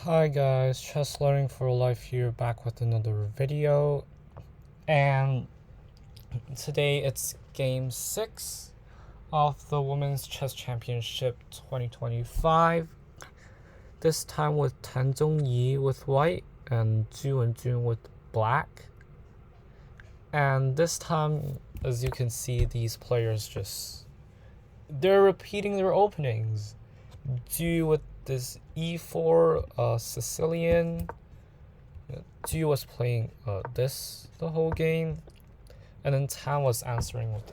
Hi guys, Chess Learning for Life here, back with another video, and today it's game 6 of the Women's Chess Championship 2025. This time with Tan Zhongyi with white and Zhu and Jun with black. And this time, as you can see, these players they're repeating their openings. Zhu with this e4 Sicilian. Zhu was playing this the whole game, and then Tan was answering with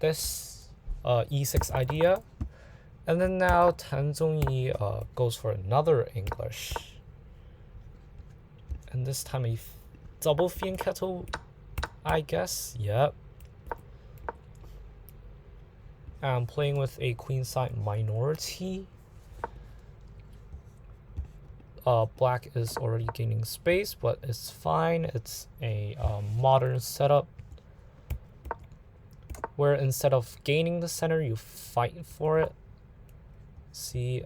this e6 idea, and then now Tan Zhongyi goes for another English, and this time a double Fianchetto, I guess. Yep. I'm playing with a queenside minority. Black is already gaining space, but it's fine. It's a modern setup where instead of gaining the center, you fight for it. See,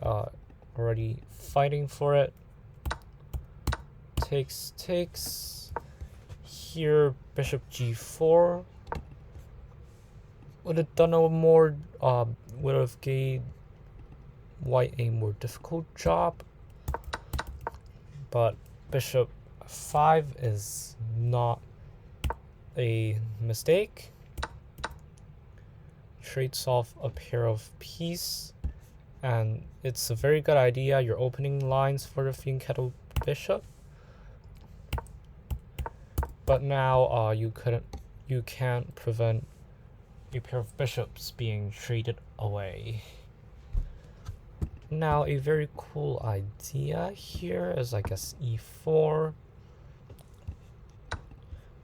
already fighting for it. Takes. Here, bishop g4. Would have done a more, would have gave white a more difficult job. But bishop 5 is not a mistake. Trades off a pair of pieces, and it's a very good idea. You're opening lines for the Fianchetto bishop, but now you can't prevent a pair of bishops being traded away. Now a very cool idea here is, I guess, e4.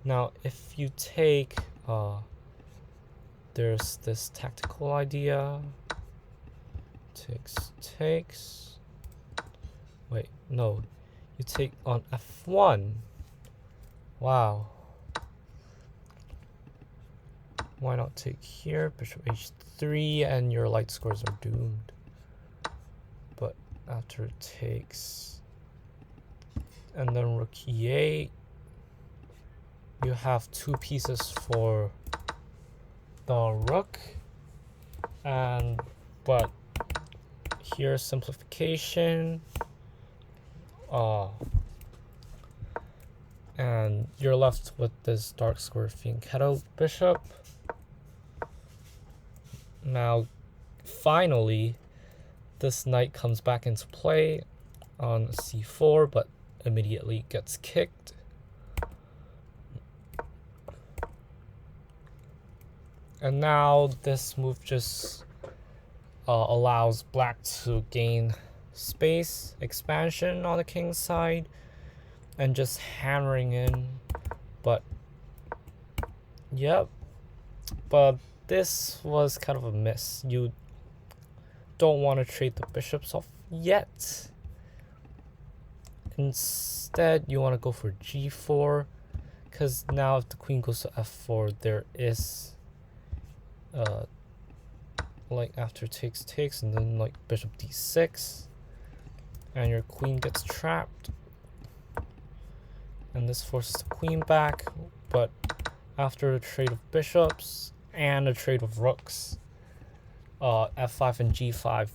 Now if you take, there's this tactical idea. Takes. Wait, no. You take on f1. Wow. Why not take here? Bishop h3, and your light scores are doomed. But after it takes, and then rook e8, you have 2 pieces for the rook, but here's simplification, and you're left with this dark square Fianchetto bishop. Now, finally, this knight comes back into play on c4, but immediately gets kicked. And now this move just allows black to gain space, expansion on the king's side, and just hammering in. But, yep. But this was kind of a miss. You don't want to trade the bishops off yet. Instead, you want to go for g4, because now if the queen goes to f4, there is like after takes, and then like bishop d6, and your queen gets trapped, and this forces the queen back. But after a trade of bishops and a trade of rooks, f5 and g5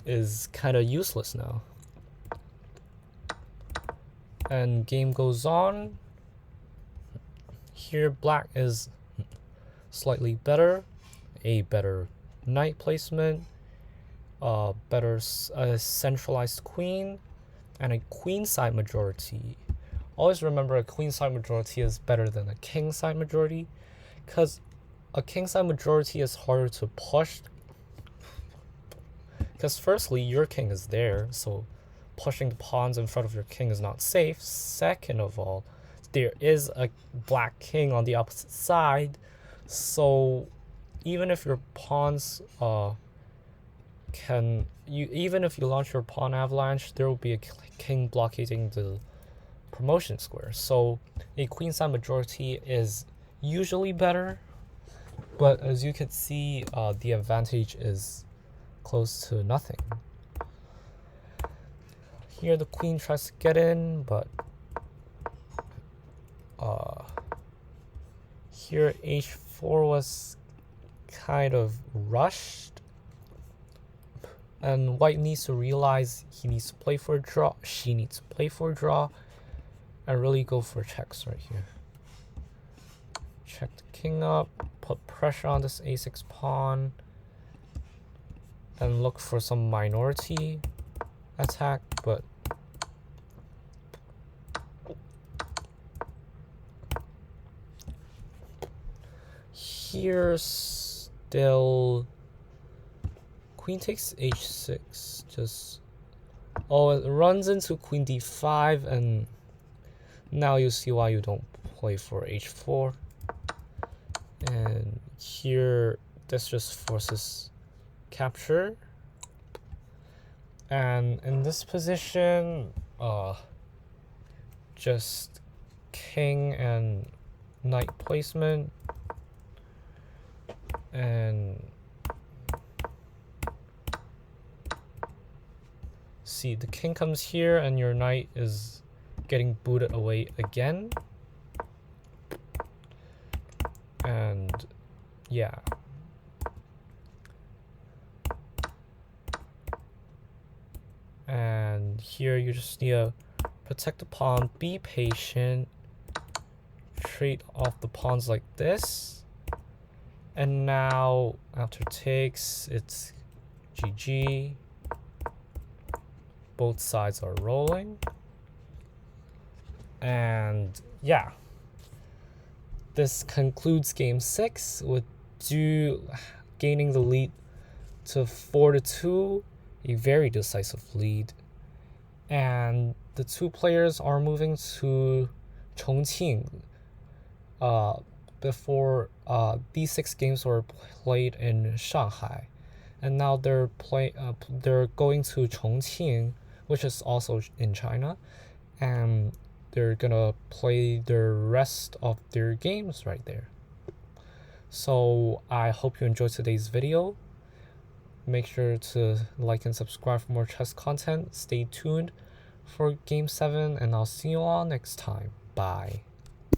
is kind of useless now. And game goes on. Here black is slightly better, a better knight placement, better centralized queen, and a queenside majority. Always remember, a queenside majority is better than a kingside majority, because a kingside majority is harder to push, because firstly, your king is there, so pushing the pawns in front of your king is not safe. Second of all, there is a black king on the opposite side, so even if your pawns even if you launch your pawn avalanche, there will be a king blockading the promotion square. So a queenside majority is usually better, but as you can see, the advantage is close to nothing. Here the queen tries to get in, but here h4 was kind of rushed, and white needs to realize he needs to play for a draw, she needs to play for a draw, and really go for checks right here. Check the king up, put pressure on this a6 pawn, and look for some minority attack, but here still queen takes h6, just it runs into queen d5, and now you see why you don't play for h4. And here this just forces capture, and in this position just king and knight placement, and see the king comes here and your knight is getting booted away again. And yeah, and here you just need to protect the pawn, be patient, trade off the pawns like this, and now after takes it's GG. Both sides are rolling, and yeah, this concludes game 6 with Du gaining the lead to 4-2, a very decisive lead. And the two players are moving to Chongqing. Before these 6 games were played in Shanghai, and now they're going to Chongqing, which is also in China, and they're gonna play the rest of their games right there. So I hope you enjoyed today's video. Make sure to like and subscribe for more chess content. Stay tuned for game 7, and I'll see you all next time. Bye.